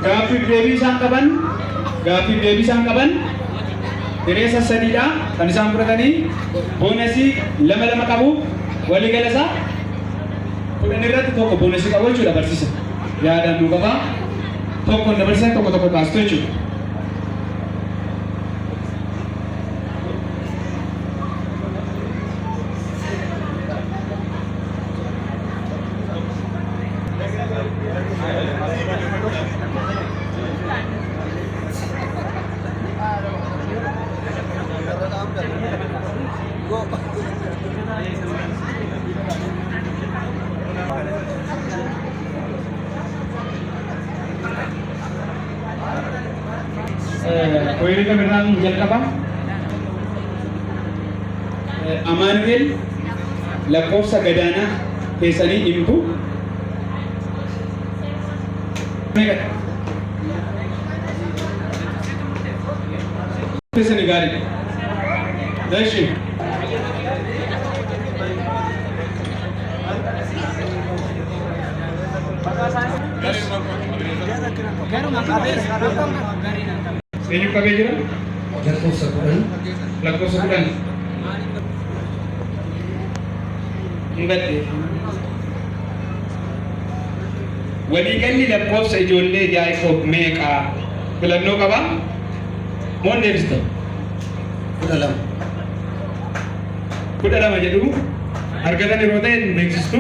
Gaaffii deebii isaan qaban Diresa sadiidha kan isaan fudhatanii boonasii lama qabu walii galasaa kudhan irratti tokko boonasii qabu jechuudha barsiisa. Yaadaan nu qaba tokko dabarsan tokko kaastu jechuudha. Koyri kameraan jalqaba Amaanu'eel lakkoofsa gadaanaa keessanii himtu keessanii gaarii dashi Eenyu qabee jira? Lakkoofsa kudhan. Hubadhe. Waliigalli lakkoofsa ijoollee Yaaqoob meeqaa? Filannoo qabaa? Moo hin deebista? 12. 12 jedhu argatan yeroo ta'e beeksistu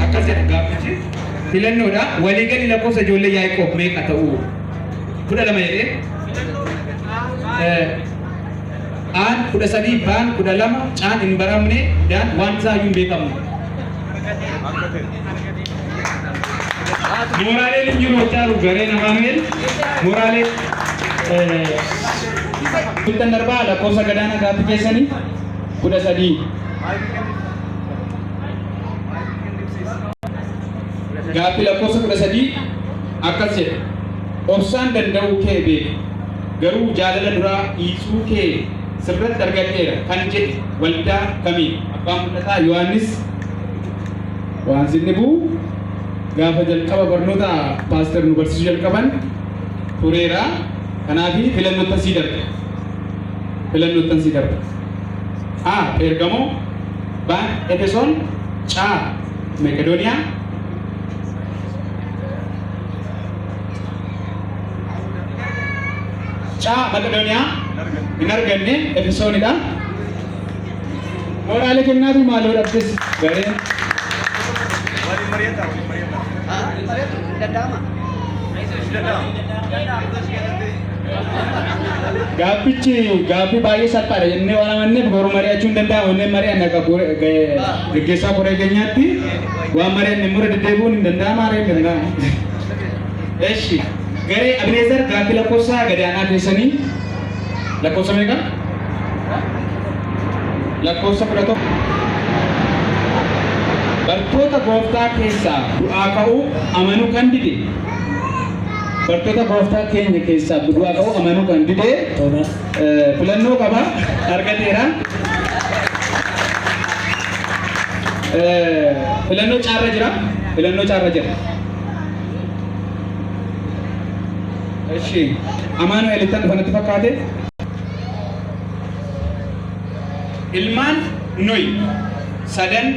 akkas jedha gaaffichi. Filannoodha. Waliigalli lakkoofsa ijoollee Yaaqoob meeqa ta'uu? 12 jedhee aan 13 baan 12 caan hin baramne daan waan isaa iyyuu hin beekamne. Mooraaleen hin jiru hojjaaru gareen Amaanu'eel mooraalee Sultan darbaa lakkoofsa gadaana gaaffii keessanii 13 gaaffii lakkoofsa 13 akkas jedha. Obsaan danda'uu kee beeku garuu jaalala duraa dhiisuu kee sirratti argadheera kan jedhe waldaa kamii? Abbaan mul'ataa Yohaannis waan sinni bu'u gaafa jalqaba barnoota paaster nu barsiisuu jalqaban tureera. Kanaafi filannootti sii darbe. A. Pergamoo B. Efesoon C. Makedooniyaa Makedooniyaa hin arganne Efesoonidha. Mooraalee kennaatu maaloo dhabdes gareen gaaffii baay'ee salphaadha jennee waan amanneef garuu mari'achuu hin danda'amu. Onneen mari'an akka gaggeessaa koree keenyaatti waan mari'an immoo deddeebi'uun hin danda'amu. Eshi garee Abineezar gaaffii lakkoofsa gadaanaa keessanii lakkoofsa meeqa? Lakkoofsa 11. Bartoota gooftaa keessaa du'aa ka'uu amanuu kan dide. Bartoota gooftaa keenya keessaa du'aa ka'uu amanuu kan dide filannoo qaba argateera. Filannoo caarra jira. Eshi Amaanu'eel itti dhufanatti fakkaate. Ilmaan Nohi sadan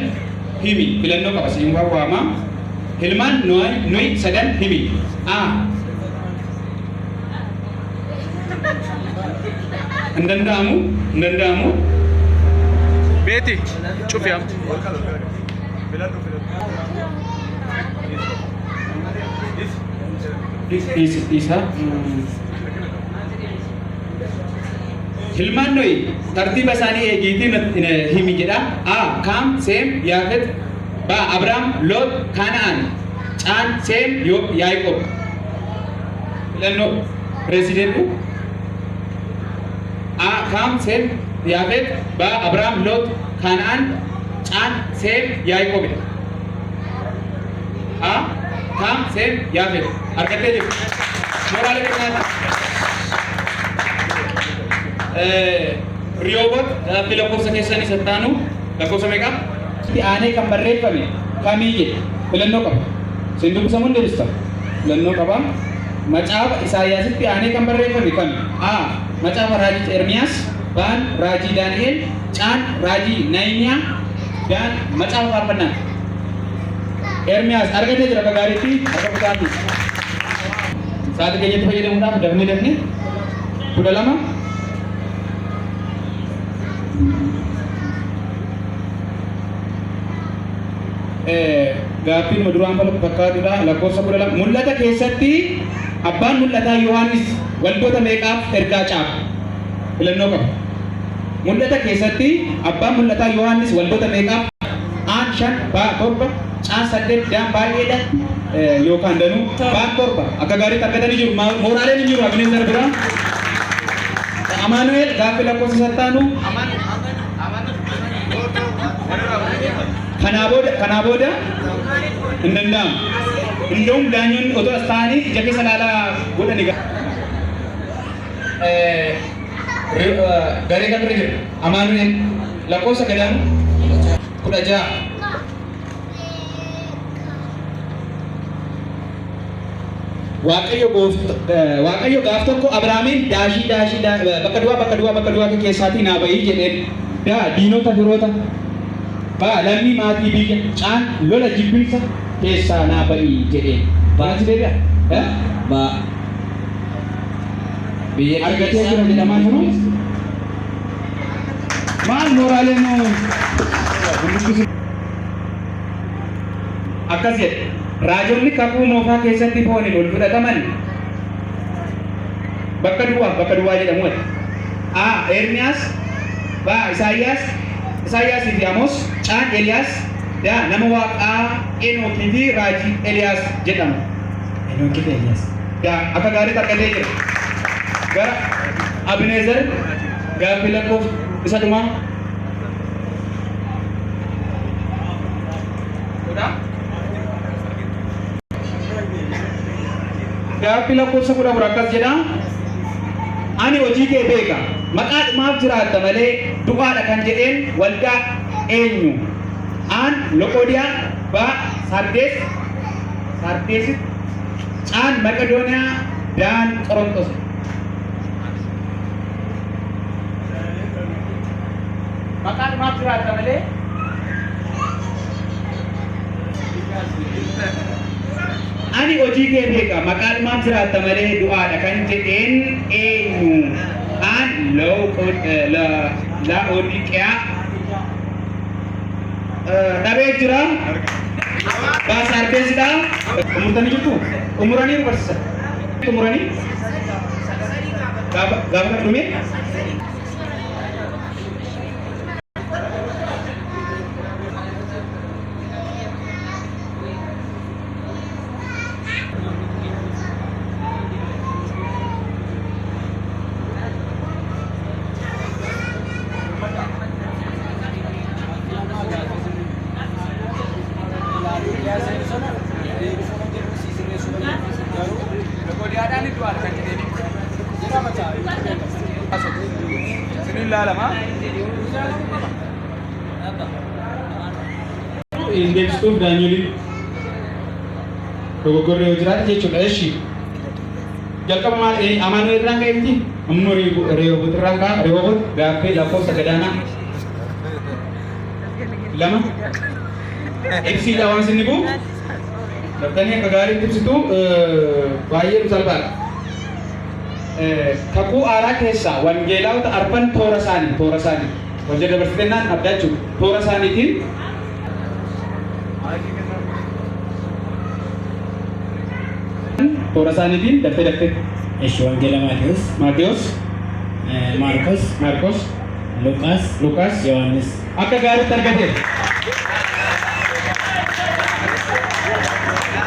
himi filannoo qaba siin waama. Ilmaan Nohi sadan himi. A. Hin danda'amu. Beeti cufiam. Isa Ilmaan Nohi tartiiba isaanii eegiitiin himi jedha. A. Kaam, Seem, Yaafet. B. Abrahaam, Loot, Kana'aan. Caan, Seem, Yaaqoob. Filannoo pireesidentu. A. Kaam, Seem, Yaafet. B. Abrahaam, Loot, Kana'aan. Caan, Seem, Yaaqoob. A. Kaam, Seem, Yaafet. Argattee jirtu. Mooraalee keenyaati. Riyoobot gaaffii lakkoofsa keessanii sattaanu lakkoofsa meeqa? Aanee kan barreeffame kamii jedhe filannoo qaba. Siin dubbisamuun deebista. lannoo qaba. Macaafa Isaayyaasitti aanee kan barreeffame kan A. Macaafa raajii Ermiyaas, Baan raajii Daani'el, Caan raajii Nahimiyaa, Daan macaafa faarfannaa. Ermiyaas argatee jira bagaariitti harka butaati. Sa'aatii keenyatti fayyadamuudhaaf dafnee 12 gaaffiin duraan fakkaatudha lakkoofsa 12 mul'ata keessatti abbaan mul'ataa Yohaannis waldoota meeqaaf ergaa caafe? Filannoo qaba. Mul'ata keessatti abbaan mul'ataa Yohaannis waldoota meeqaaf? Aan 5 baa 7 caan 8 daan baay'eedha yookaan danuu baan 7 akka gaariitti argatanii jiru. Mooraaleen hin jiru Abineezar bira. Amaanu'eel gaaffii lakkoofsa sattaanu kanaa booda hin danda'amu. Indoomu daanyoonni otoo as ta'anii ija keessa ilaalaa godhani garee kan bira jira. Amaanu'eel lakkoofsa gadaanu 16. Waaqayyo gaaf tokko Abrahaamiin daashii bakka duwwaa keessaatii naa bahii jedheen diinota firoota lammii maatii biyya caan lola jibbinsa keessaa naa bahii jedheen. Baati deebi'a? Biyya argatee jira jedhamaa jiru. Maal mooraaleen akkas jedhe. Raajonni kakuu moofaa keessatti fooniin ol fudhataman bakka duwwaa jedhamu. A. Ermiyaas, B. Isaayyaasii fi Amoos, Caan Eliyaas, D. Nama Waaqaa Enookii fi Raajii Eliyaas jedhamu. Enookii fi Eliyaas. Akka gaariitti argatee jira. Gara Abineezar gaaffii lakkoofsa isa dhumaa. Gaaffii lakkoofsa 14 akkas jedha. Ani hojii kee beeka. Maqaa maaf jiraatta malee du'aadha kan jedheen waldaa eenyu? Aan Loqodiyaa, B. Sardees, Caan Maqedooniyaa, Daan Qorontos. Maqaa maaf jiraatta malee ani hojii kee beeka maqaan maaf jiraatta malee du'aadha kan jedheen eenyu? Aan Laodiqiyaa dhabee jira. Sardeesidha. Umurtanii jirtu? Umuranii barsiisa. Umuranii? Gaafa kana dhume? Indeebituuf daanyoliin dogoggorree yoo jiraate jechuudha. Eshi jalqaba maal Amaanu'eel irraan ka'e miti ammoo Rehoobot irraan ka'a. Rehoobot gaaffii lakkoofsa gadaanaa 2 ibsiidha waan isin dhibu daftanii akka gaariitti ibsitu baay'ee nu salphaadha. Kakuu haaraa keessaa wangeelaawota arfan toora isaanii wajjin dabarsitennaan adda jechuudha. Toora isaaniitiin daftee. Eshi wangeela Maatiyos, Maarkos, Luqaas, Yohaannis. Akka gaariitti argate.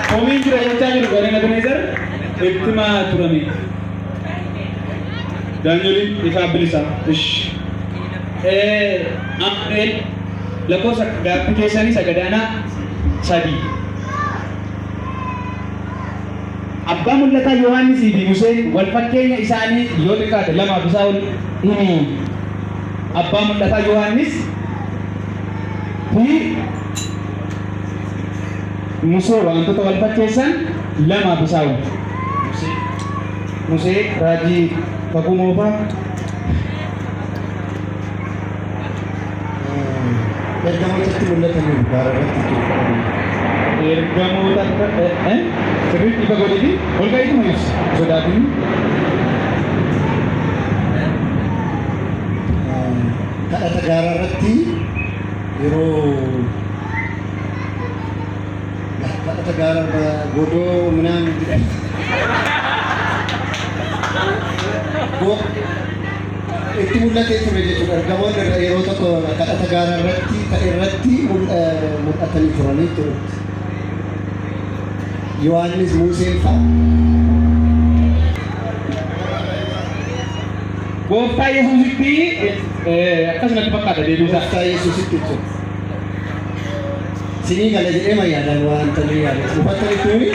Komiin jira jechaa jiru gareen Abineezar ittima turame. Daanyoliin ifaa bilisa. Amaanu'eel lakkoofsa gaaffii keessanii sagadaanaa 3. Abbaa mul'ataa Yohaannisii fi Museen wal fakkeenya isaanii yoo xiqqaate 2 fi isaa ol himi. Abbaa mul'ataa Yohaannis fi Musee wantoota wal fakkeessan lamaaf isaa wal. Musee raajii kakuu moofaa. Ergamootatti mul'atan gaararratti Ergamoota sirriitti ifa godhiti ol ka'itu ibsa sodaatiin. kadhata gaararratti yeroo kadhata gaara godoo ምናምን itti mul'atee ture jechuudha. Ergamoonni yeroo tokko kadhata gaararratti ta'e irratti mul'atanii turanii ture. Yohaannis Museen fa'a. Gooftaa Yesuusitti akkasumatti fakkaata deebisaa. Gooftaa Yesuusitti jechuudha. Sinii gala jedhee mayyaadhaan waan ta'anii yaada. Uffatanii tuni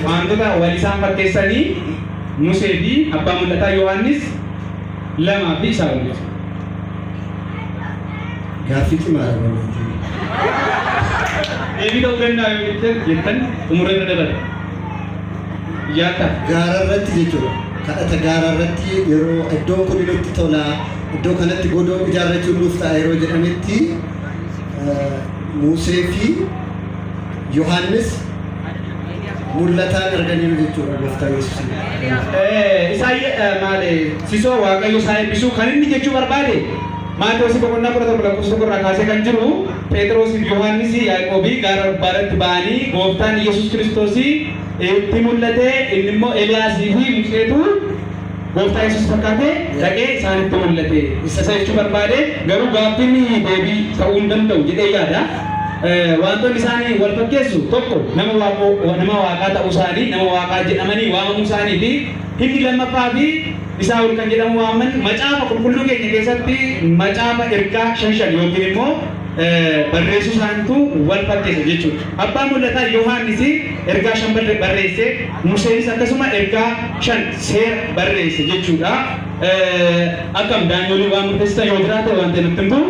wantoota wal isaan fakkeessanii Musee fi abbaa mul'ataa Yohaannis lamaa fi isaa wal jechuudha. Gaaffii cimaadha. Deebii ta'uu danda'a yoo jettan umura irra dabala. Yaata. Gaararratti jechuudha. Kadhata gaararratti yeroo iddoon kun nutti tola, iddoo kanatti godoo ijaarrachuun nuuf ta'a yeroo jedhametti Musee fi Yohaannis mul'ataan arganiiru jechuudha gooftaa Yesuus. Maali sisoo Waaqayyo isaa eebbisuu kan inni jechuu barbaade Maatewos boqonnaa 11 irraa kaasee kan jiru Phexros fi Yohaannis Yaaqoobii gaara gubbaatti ba'anii gooftaan Yesuus Kiristoos itti mul'ate inni immoo Eliyaasii fi Museetu gooftaa Yesuus fakkaatee dhaqee isaanitti mul'ate. Isa jechuu barbaade garuu gaaffiin deebii ta'uu hin danda'u jedhee yaada. Wantoonni isaanii wal fakkeessu tokko nama waaqaa ta'uu isaanii nama waaqaa jedhamanii waamamuu isaanii fi inni lammaffaa fi isaa ol kan jedhamu waaman macaafa qulqulluu keenya keessatti macaafa ergaa 5 yookiin immoo barreessuu isaaniitu wal fakkeessa jechuudha. Abbaan mul'ataa Yohaannis ergaa 5 barreesse, Museenis akkasuma ergaa 5 seera barreesse jechuudha. Akkam daanyoolii waan murteessitan yoo jiraate waan ta'e nutti himu.